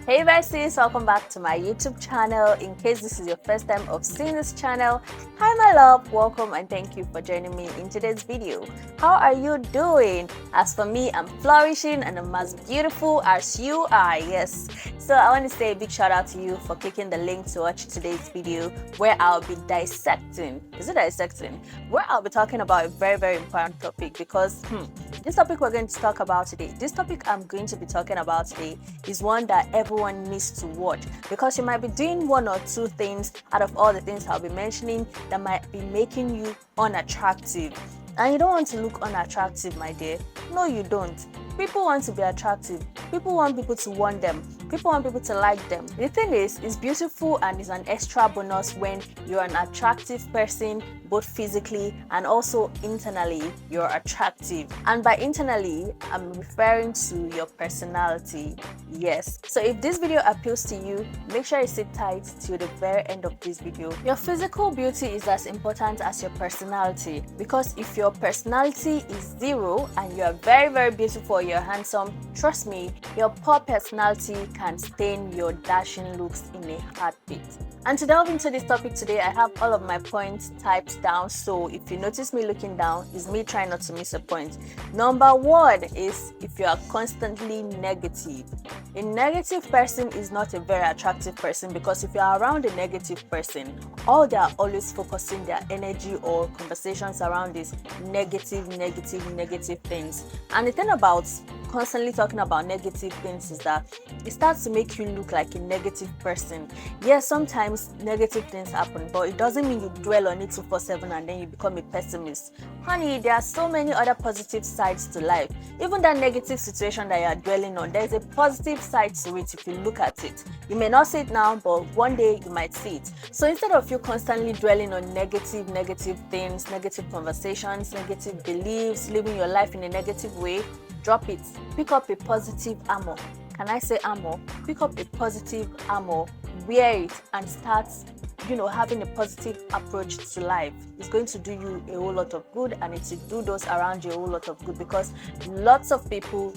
Hey besties, welcome back to my YouTube channel. In case this is your first time of seeing this channel, hi my love, welcome and thank you for joining me in today's video. How are you doing? As for me, I'm flourishing and I'm as beautiful as you are, yes. So I want to say a big shout out to you for clicking the link to watch today's video where I'll be dissecting, where I'll be talking about a very important topic because this topic we're going to talk about today, this topic I'm going to be talking about today is one that everyone needs to watch because you might be doing one or two things out of all the things I'll be mentioning that might be making you unattractive. And you don't want to look unattractive, my dear. No, you don't. People want to be attractive. People want people to want them. People want people to like them. The thing is, it's beautiful and it's an extra bonus when you're an attractive person, both physically and also internally, you're attractive. And by internally, I'm referring to your personality. Yes. So if this video appeals to you, make sure you sit tight till the very end of this video. Your physical beauty is as important as your personality because if your personality is zero and you're very beautiful, you're handsome, trust me, your poor personality can stain your dashing looks in a heartbeat. And to delve into this topic today, I have all of my points typed down. So if you notice me looking down, it's me trying not to miss a point. Number one is if you are constantly negative. A negative person is not a very attractive person because if you are around a negative person, all they are always focusing their energy or conversations around is negative things. And the thing about constantly talking about negative things is that it starts to make you look like a negative person. Yes, sometimes negative things happen, but it doesn't mean you dwell on it 24/7 and then you become a pessimist. Honey, there are so many other positive sides to life. Even that negative situation that you are dwelling on, there's a positive side to it if you look at it. You may not see it now, but one day you might see it. So instead of you constantly dwelling on negative things, negative conversations, negative beliefs, living your life in a negative way, drop it. Pick up a positive armor. Can I say armor? Pick up a positive armor, wear it, and start, having a positive approach to life. It's going to do you a whole lot of good, and it will do those around you a whole lot of good because a lot of people,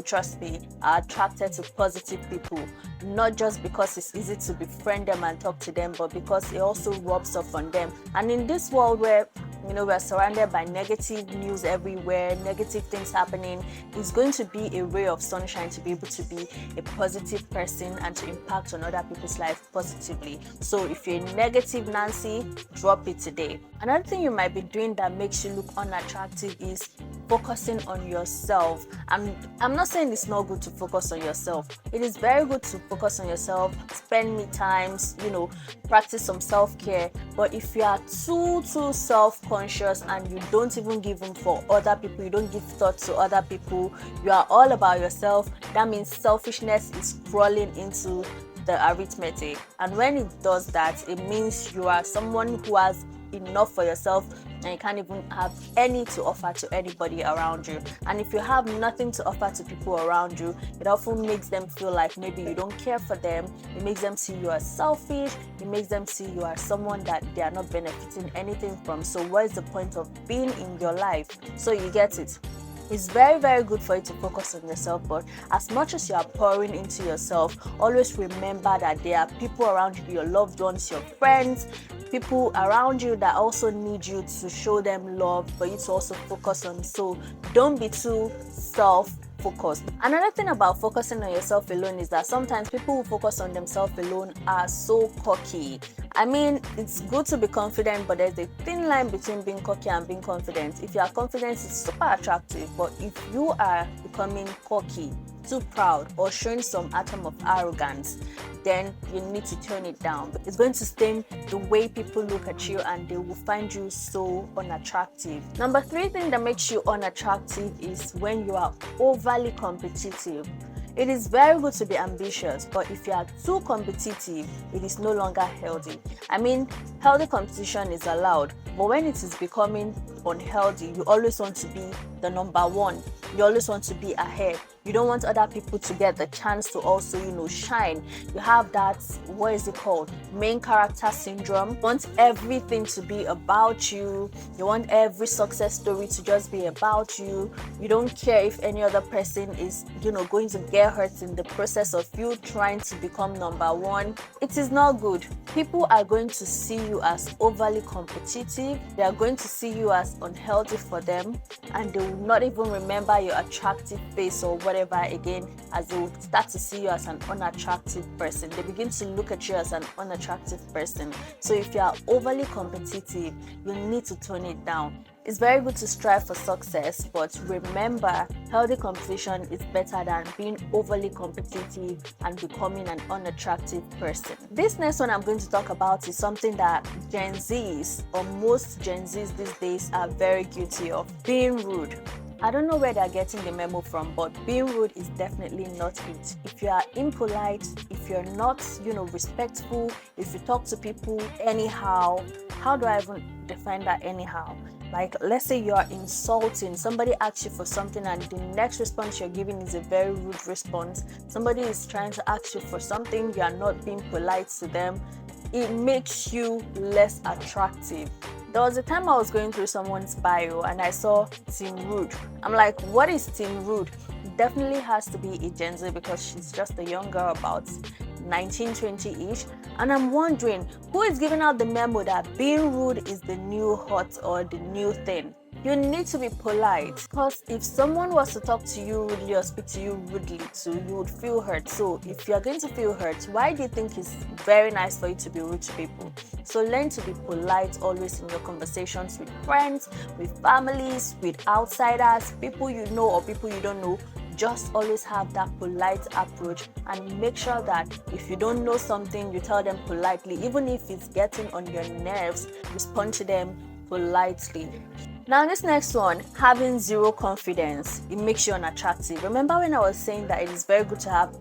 trust me, are attracted to positive people. Not just because it's easy to befriend them and talk to them, but because it also rubs off on them. And in this world where we're surrounded by negative news everywhere, negative things happening, it's going to be a ray of sunshine to be able to be a positive person and to impact on other people's life positively. So if you're negative Nancy, drop it today. Another thing you might be doing that makes you look unattractive is focusing on yourself. I'm not saying it's not good to focus on yourself. It is very good to focus on yourself, spend me times, practice some self-care. But if you are too self-conscious and you don't even give room for other people, you don't give thought to other people, you are all about yourself, that means selfishness is crawling into the arithmetic. And when it does that, it means you are someone who has enough for yourself and you can't even have any to offer to anybody around you. And if you have nothing to offer to people around you, it often makes them feel like maybe you don't care for them. It makes them see you as selfish. It makes them see you as someone that they are not benefiting anything from. So what is the point of being in your life? So you get it. It's very good for you to focus on yourself, but as much as you are pouring into yourself, always remember that there are people around you, your loved ones, your friends, people around you that also need you to show them love for you to also focus on. So don't be too self-focused. Another thing about focusing on yourself alone is that sometimes people who focus on themselves alone are so cocky. I mean, it's good to be confident, but there's a thin line between being cocky and being confident. If you are confident, it's super attractive, but if you are becoming cocky, too proud, or showing some atom of arrogance, then you need to turn it down. It's going to stain the way people look at you and they will find you so unattractive. Number 3 thing that makes you unattractive is when you are overly competitive. It is very good to be ambitious, but if you are too competitive, it is no longer healthy. I mean, healthy competition is allowed, But when it is becoming unhealthy, you always want to be the number one. You always want to be ahead. You don't want other people to get the chance to also, shine. You have that, what is it called? Main character syndrome. You want everything to be about you. You want every success story to just be about you. You don't care if any other person is, going to get hurt in the process of you trying to become number one. It is not good. People are going to see you as overly competitive. They are going to see you as unhealthy for them, and they will not even remember your attractive face or whatever again, as they will start to see you as an unattractive person. They begin to look at you as an unattractive person. So if you are overly competitive, you need to tone it down. It's very good to strive for success, but remember, healthy competition is better than being overly competitive and becoming an unattractive person. This next one I'm going to talk about is something that Gen Zs, or most Gen Zs these days, are very guilty of: being rude. I don't know where they're getting the memo from, but being rude is definitely not it. If you are impolite, if you're not, respectful, if you talk to people anyhow, how do I even define that anyhow? Like, let's say you are insulting, somebody asks you for something and the next response you're giving is a very rude response. Somebody is trying to ask you for something, you are not being polite to them. It makes you less attractive. There was a time I was going through someone's bio and I saw Team Rude. I'm like, what is Team Rude? It definitely has to be a Gen Z because she's just a young girl, about 19, 20-ish. And I'm wondering, who is giving out the memo that being rude is the new hot or the new thing? You need to be polite, because if someone was to talk to you rudely or speak to you rudely too, you would feel hurt. So if you're going to feel hurt, why do you think it's very nice for you to be rude to people? So learn to be polite always in your conversations with friends, with families, with outsiders, people you know or people you don't know. Just always have that polite approach, and make sure that if you don't know something, you tell them politely. Even if it's getting on your nerves, respond to them politely. Now, this next one, having zero confidence, it makes you unattractive. Remember when I was saying that it is very good to have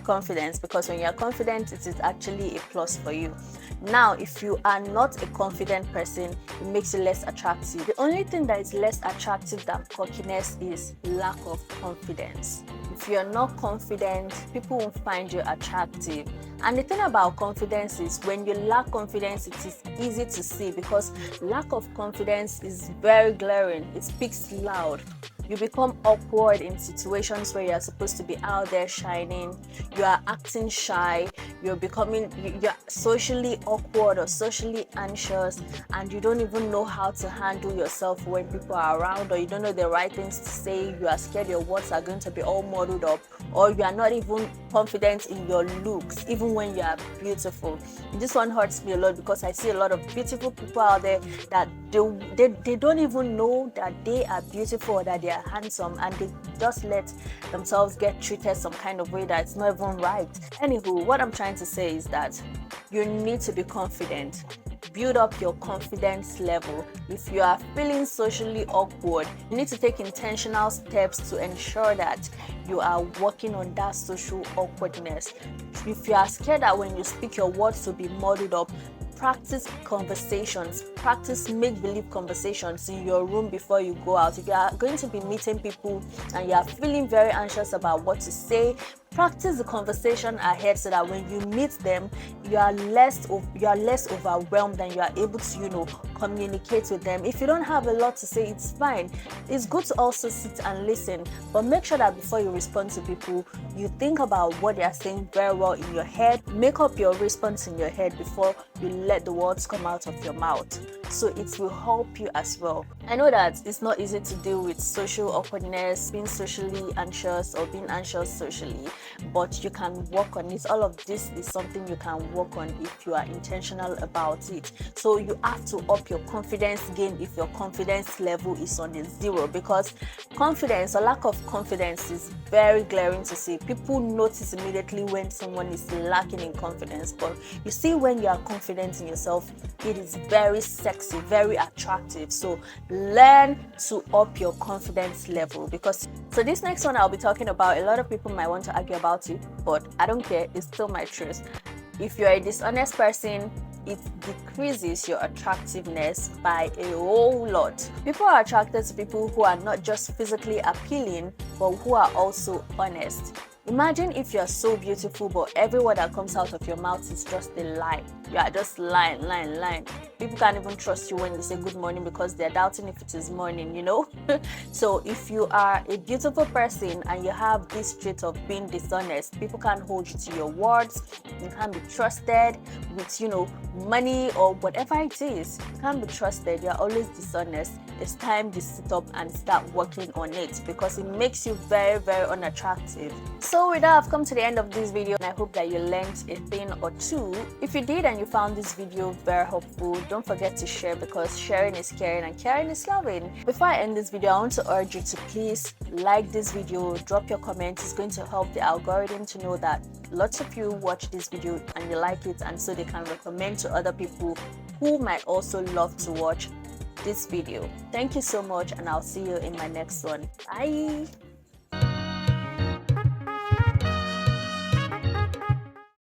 confidence, because when you're confident, it is actually a plus for you. Now, if you are not a confident person, it makes you less attractive. The only thing that is less attractive than cockiness is lack of confidence. If you're not confident, people won't find you attractive. And the thing about confidence is, when you lack confidence, it is easy to see, because lack of confidence is very glaring. It speaks loud. You become awkward in situations where you're supposed to be out there shining. You are acting shy. You're socially awkward or socially anxious, and you don't even know how to handle yourself when people are around, or you don't know the right things to say. You are scared your words are going to be all muddled up, or you are not even confident in your looks, even when you are beautiful. This one hurts me a lot, because I see a lot of beautiful people out there that they don't even know that they are beautiful or that they are handsome, and they just let themselves get treated some kind of way that's not even right. Anywho, what I'm trying to say is that you need to be confident. Build up your confidence level. If you are feeling socially awkward, you need to take intentional steps to ensure that you are working on that social awkwardness. If you are scared that when you speak your words will be muddled up, practice conversations, practice make-believe conversations in your room before you go out. If you are going to be meeting people and you are feeling very anxious about what to say, practice the conversation ahead, so that when you meet them, you are less overwhelmed and you are able to, communicate with them. If you don't have a lot to say, it's fine. It's good to also sit and listen, but make sure that before you respond to people, you think about what they are saying very well in your head. Make up your response in your head before you let the words come out of your mouth, so it will help you as well. I know that it's not easy to deal with social awkwardness, being socially anxious or being anxious socially, but you can work on it. All of this is something you can work on if you are intentional about it. So you have to up your confidence game if your confidence level is on a zero, because confidence or lack of confidence is very glaring to see. People notice immediately when someone is lacking in confidence, but you see, when you are confident in yourself, it is very sexy, very attractive. So learn to up your confidence level. So this next one I'll be talking about, a lot of people might want to argue about it, but I don't care. It's still my truth. If you're a dishonest person, it decreases your attractiveness by a whole lot. People are attracted to people who are not just physically appealing, but who are also honest. Imagine if you're so beautiful, but every word that comes out of your mouth is just a lie. You are just lying. People can't even trust you when you say good morning because they're doubting if it is morning, you know? So if you are a beautiful person and you have this trait of being dishonest, people can't hold you to your words. You can't be trusted with, money or whatever it is. You can't be trusted. You're always dishonest. It's time to sit up and start working on it because it makes you very, very unattractive. So with that, I've come to the end of this video and I hope that you learned a thing or two. If you did and you found this video very helpful, don't forget to share because sharing is caring and caring is loving. Before I end this video, I want to urge you to please like this video, drop your comments. It's going to help the algorithm to know that lots of you watch this video and you like it, and so they can recommend to other people who might also love to watch this video. Thank you so much and I'll see you in my next one. Bye.